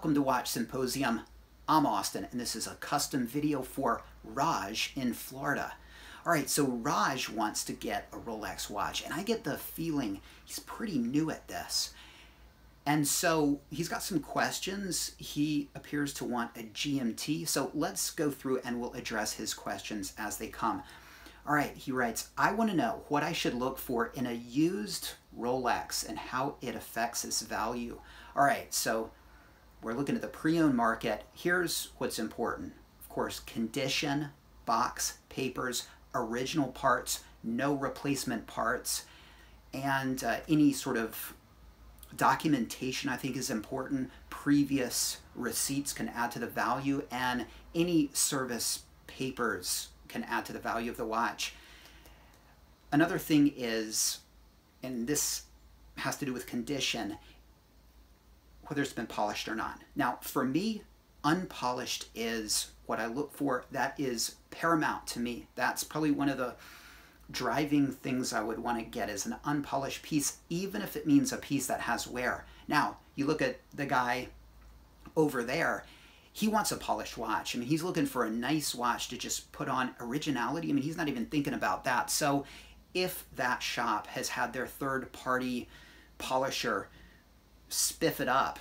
Welcome to Watch Symposium. I'm Austin, and this is a custom video for Raj in Florida. All right, so Raj wants to get a Rolex watch, and I get the feeling he's pretty new at this. And so he's got some questions. He appears to want a GMT, so let's go through and we'll address his questions as they come. All right, he writes, I want to know what I should look for in a used Rolex and how it affects its value. All right, so we're looking at the pre-owned market. Here's what's important. Of course, condition, box, papers, original parts, no replacement parts, and any sort of documentation I think is important. Previous receipts can add to the value, and any service papers can add to the value of the watch. Another thing is, and this has to do with condition, whether it's been polished or not. Now, for me, unpolished is what I look for. That is paramount to me. That's probably one of the driving things I would want to get is an unpolished piece, even if it means a piece that has wear. Now, you look at the guy over there, he wants a polished watch. I mean, he's looking for a nice watch to just put on Originality. I mean, he's not even thinking about that. So if that shop has had their third-party polisher spiff it up,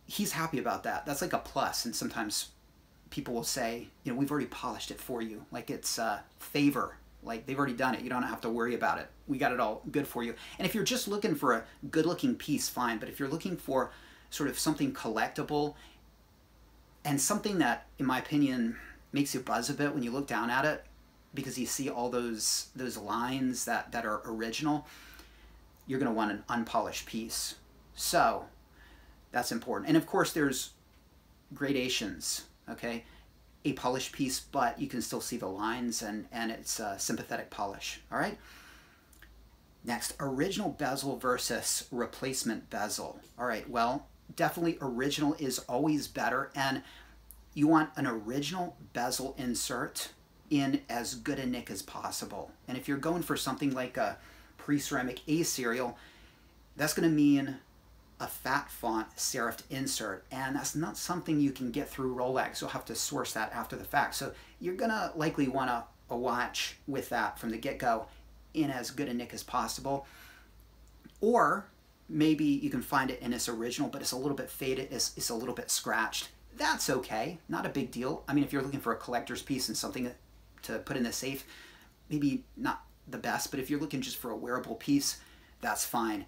he's happy about that. That's like a plus. And sometimes people will say, you know, we've already polished it for you. Like it's a favor. Like they've already done it. You don't have to worry about it. We got it all good for you. And if you're just looking for a good-looking piece, fine. But if you're looking for sort of something collectible and something that, in my opinion, makes you buzz a bit when you look down at it because you see all those lines that are original, you're going to want an unpolished piece. So that's important. And of course, there's gradations, okay? A polished piece, but you can still see the lines and it's sympathetic polish, all right? Next, original bezel versus replacement bezel. All right, well, definitely original is always better, and you want an original bezel insert in as good a nick as possible. And if you're going for something like a pre-ceramic A serial, that's going to mean a fat font serifed insert, and that's not something you can get through Rolex. You'll have to source that after the fact. So you're gonna likely want a watch with that from the get-go in as good a nick as possible. Or maybe you can find it in its original, but it's a little bit faded, it's a little bit scratched. That's okay, not a big deal. I mean, if you're looking for a collector's piece and something to put in the safe, maybe not the best, but if you're looking just for a wearable piece, that's fine.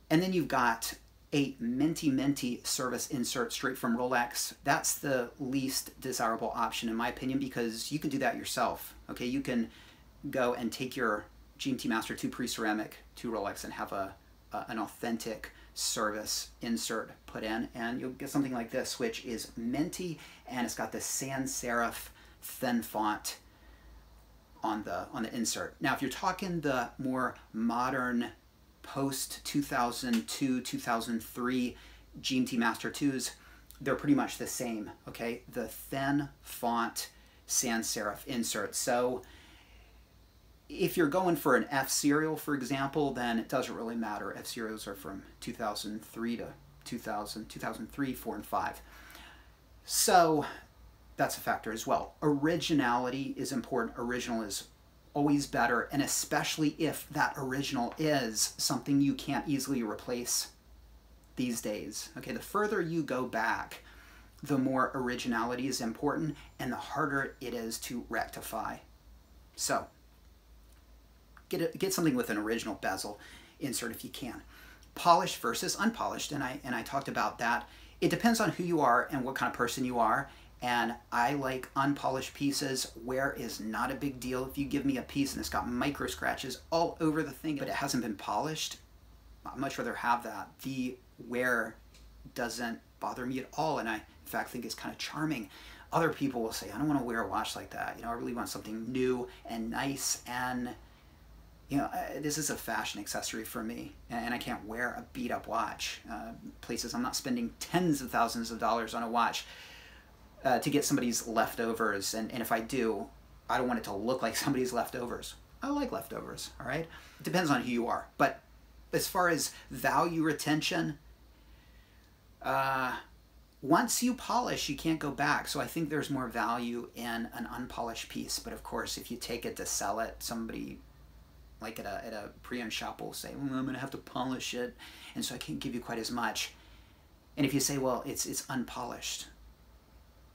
And then you've got a minty service insert straight from Rolex. That's the least desirable option in my opinion, because you can do that yourself. Okay, you can go and take your GMT Master 2 pre-ceramic to Rolex and have an authentic service insert put in, and you'll get something like this, which is minty, and it's got the sans serif thin font on the insert. Now, if you're talking the more modern post 2002, 2003 GMT Master 2s, they're pretty much the same, okay? The thin font sans serif insert. So if you're going for an F serial, for example, then it doesn't really matter. F serials are from 2003 to 2003, 4, and 5. So that's a factor as well. Originality is important. Original is always better, and especially if that original is something you can't easily replace these days. Okay, the further you go back, the more originality is important and the harder it is to rectify. So get something with an original bezel insert if you can. Polished versus unpolished, and I talked about that. It depends on who you are and what kind of person you are. And I like unpolished pieces. Wear is not a big deal. If you give me a piece and it's got micro scratches all over the thing, but it hasn't been polished, I'd much rather have that. The wear doesn't bother me at all, and I, in fact, think it's kind of charming. Other people will say, I don't want to wear a watch like that. You know, I really want something new and nice, and you know, this is a fashion accessory for me, and I can't wear a beat-up watch. Places I'm not spending tens of thousands of dollars on a watch to get somebody's leftovers, and if I do, I don't want it to look like somebody's leftovers. I like leftovers, all right? It depends on who you are. But as far as value retention, once you polish, you can't go back. So I think there's more value in an unpolished piece. But of course, if you take it to sell it, somebody like at a pre-owned shop will say, well, I'm going to have to polish it, and so I can't give you quite as much. And if you say, well, it's unpolished,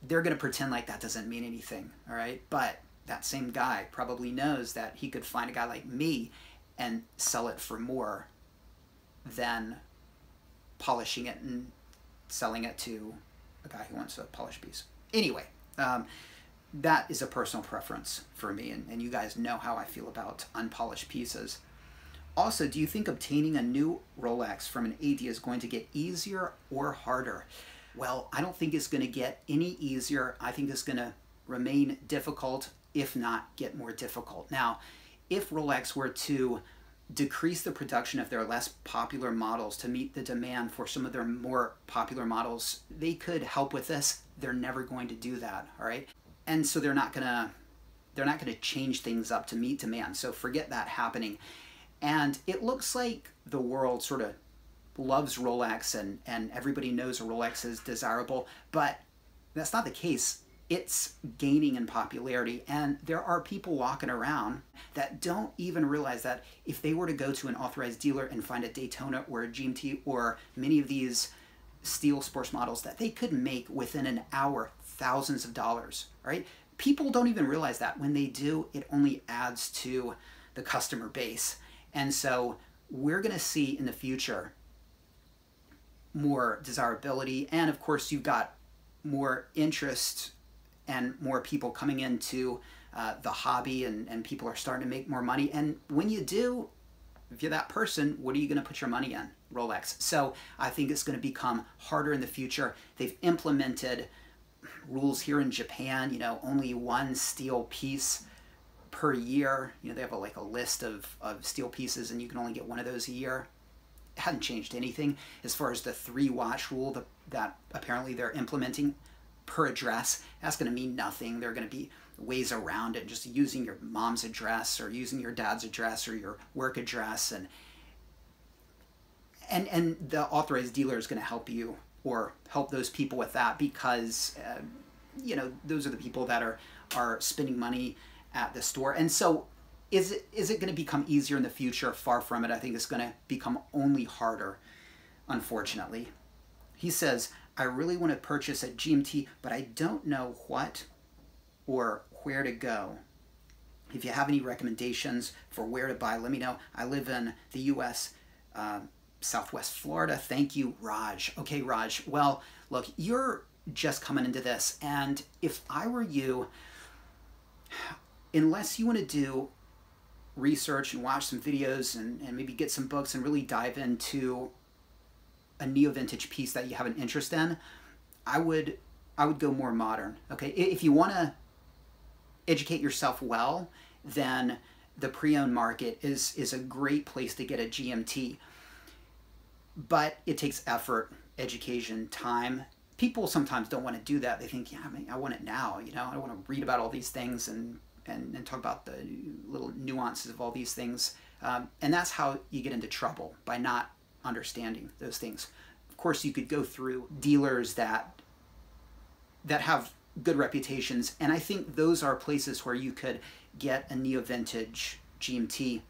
they're going to pretend like that doesn't mean anything, all right? But that same guy probably knows that he could find a guy like me and sell it for more than polishing it and selling it to a guy who wants a polished piece. Anyway, that is a personal preference for me, and you guys know how I feel about unpolished pieces. Also, do you think obtaining a new Rolex from an AD is going to get easier or harder? Well, I don't think it's going to get any easier. I think it's going to remain difficult, if not get more difficult. Now, if Rolex were to decrease the production of their less popular models to meet the demand for some of their more popular models, they could help with this. They're never going to do that, all right? And so they're not gonna change things up to meet demand. So forget that happening. And it looks like the world sort of loves Rolex and everybody knows a Rolex is desirable, but that's not the case. It's gaining in popularity, and there are people walking around that don't even realize that if they were to go to an authorized dealer and find a Daytona or a GMT or many of these steel sports models, that they could make within an hour thousands of dollars, right? People don't even realize that. When they do, it only adds to the customer base. And so we're going to see in the future more desirability, and of course you've got more interest and more people coming into the hobby, and people are starting to make more money. And when you do, if you're that person, what are you going to put your money in? Rolex. So I think it's going to become harder in the future. They've implemented rules here in Japan, you know, only one steel piece per year. You know, they have like a list of steel pieces, and you can only get one of those a year. It hadn't changed anything as far as the 3 watch rule that apparently they're implementing per address. That's going to mean nothing. There are going to be ways around it, just using your mom's address or using your dad's address or your work address, and the authorized dealer is going to help you or help those people with that, because you know, those are the people that are spending money at the store. And so is it going to become easier in the future? Far from it. I think it's going to become only harder, unfortunately. He says, I really want to purchase a GMT, but I don't know what or where to go. If you have any recommendations for where to buy, let me know. I live in the U.S., Southwest Florida. Thank you, Raj. Okay, Raj. Well, look, you're just coming into this, and if I were you, unless you want to do research and watch some videos and maybe get some books and really dive into a neo-vintage piece that you have an interest in, I would go more modern. Okay, if you want to educate yourself well, then the pre-owned market is a great place to get a GMT. But it takes effort, education, time. People sometimes don't want to do that. They think, yeah, I want it now. You know, I want to read about all these things and talk about the little nuances of all these things. And that's how you get into trouble, by not understanding those things. Of course, you could go through dealers that have good reputations, and I think those are places where you could get a neo-vintage GMT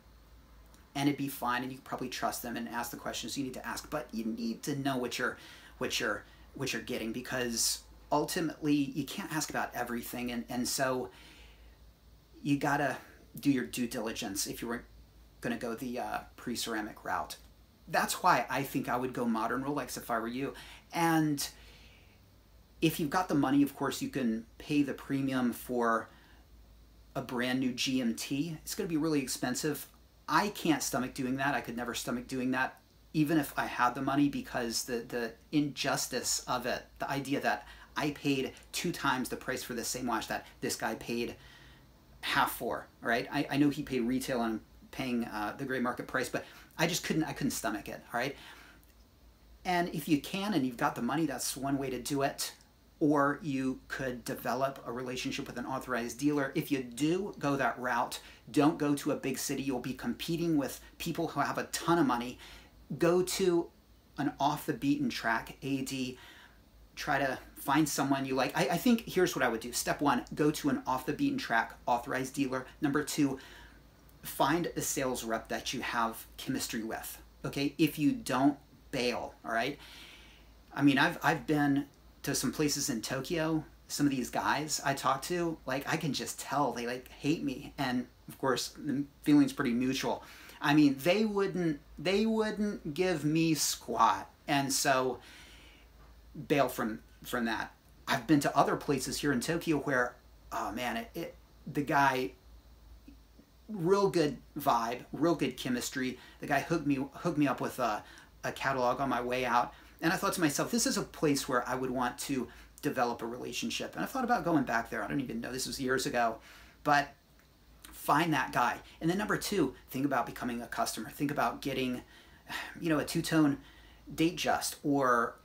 and it'd be fine, and you could probably trust them and ask the questions you need to ask. But you need to know what you're getting, because ultimately you can't ask about everything, and so you gotta do your due diligence if you were gonna go the pre-ceramic route. That's why I think I would go modern Rolex if I were you. And if you've got the money, of course, you can pay the premium for a brand new GMT. It's going to be really expensive. I can't stomach doing that. I could never stomach doing that, even if I had the money, because the injustice of it, the idea that I paid 2 times the price for the same watch that this guy paid half for, right? I know he paid retail and I'm paying the gray market price, but I couldn't stomach it, all right? And if you can and you've got the money, that's one way to do it. Or you could develop a relationship with an authorized dealer. If you do go that route, don't go to a big city. You'll be competing with people who have a ton of money. Go to an off the beaten track AD. try to find someone you like. I think here's what I would do. Step one, go to an off the beaten track authorized dealer. Number two, find a sales rep that you have chemistry with. Okay, if you don't, bail. All right. I mean, I've been to some places in Tokyo. Some of these guys I talk to, like, I can just tell they like hate me, and of course the feeling's pretty mutual. I mean, they wouldn't give me squat, and so bail from that. I've been to other places here in Tokyo where, oh man, the guy, real good vibe, real good chemistry. The guy hooked me up with a catalog on my way out, and I thought to myself, this is a place where I would want to develop a relationship. And I thought about going back there. I don't even know, this was years ago, but find that guy. And then number two, think about becoming a customer. Think about getting, a two-tone Datejust or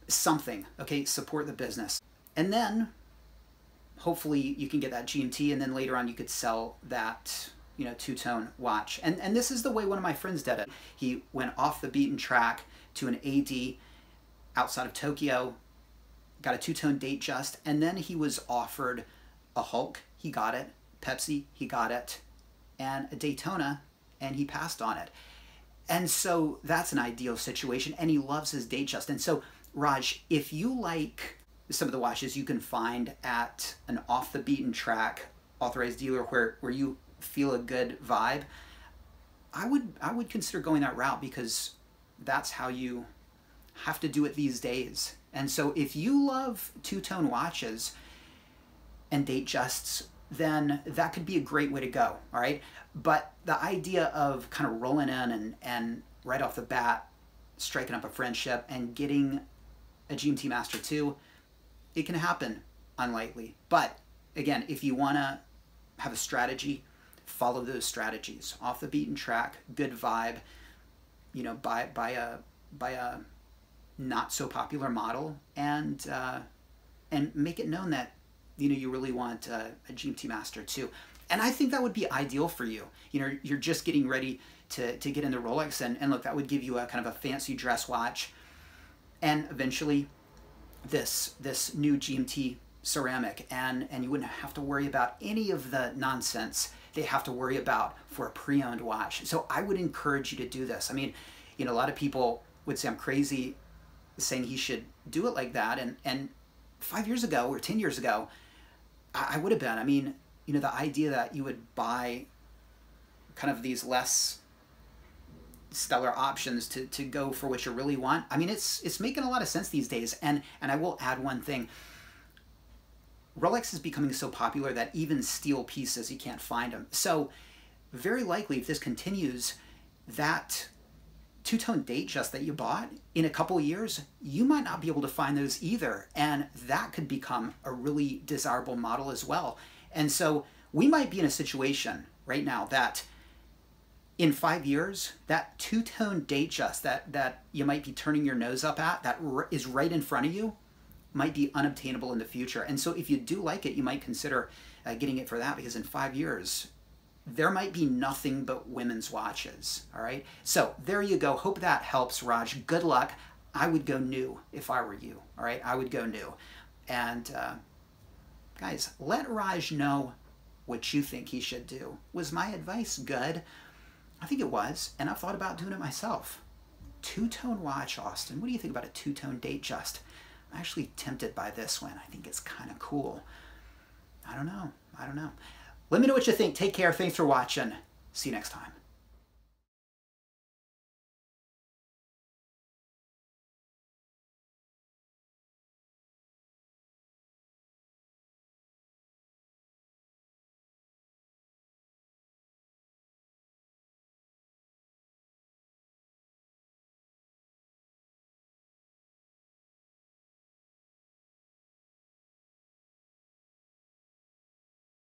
something. Okay, support the business. And then hopefully you can get that GMT, and then later on you could sell that, two-tone watch. And this is the way one of my friends did it. He went off the beaten track to an AD outside of Tokyo, got a two-tone Datejust, and then he was offered a Hulk, he got it, Pepsi, he got it, and a Daytona, and he passed on it. And so that's an ideal situation, and he loves his Datejust. And so, Raj, if you like some of the watches you can find at an off-the-beaten-track authorized dealer where you feel a good vibe, I would consider going that route, because that's how you have to do it these days. And so if you love two-tone watches and Datejusts, then that could be a great way to go, all right? But the idea of kind of rolling in and right off the bat striking up a friendship and getting a GMT Master 2, it can happen unlikely. But again, if you want to have a strategy, follow those strategies. Off the beaten track, good vibe, buy a not so popular model, and make it known that you really want a GMT Master 2. And I think that would be ideal for you. You're just getting ready to get into Rolex, and look, that would give you a kind of a fancy dress watch, and eventually this new GMT ceramic, and you wouldn't have to worry about any of the nonsense they have to worry about for a pre-owned watch. So I would encourage you to do this. I mean, a lot of people would say I'm crazy saying he should do it like that, and 5 years ago or 10 years ago, I would have been. I mean, the idea that you would buy kind of these less stellar options to go for what you really want, I mean, it's making a lot of sense these days. And I will add one thing. Rolex is becoming so popular that even steel pieces, you can't find them. So very likely, if this continues, that two-tone Datejust that you bought in a couple of years, you might not be able to find those either, and that could become a really desirable model as well. And so we might be in a situation right now that in 5 years, that two-tone Datejust that you might be turning your nose up at, that is right in front of you, might be unobtainable in the future. And so if you do like it, you might consider getting it for that, because in 5 years, there might be nothing but women's watches, all right? So there you go. Hope that helps, Raj. Good luck. I would go new if I were you, all right? I would go new. And guys, let Raj know what you think he should do. Was my advice good? I think it was, and I've thought about doing it myself. Two-tone watch, Austin. What do you think about a two-tone Datejust? I'm actually tempted by this one. I think it's kind of cool. I don't know. Let me know what you think. Take care. Thanks for watching. See you next time.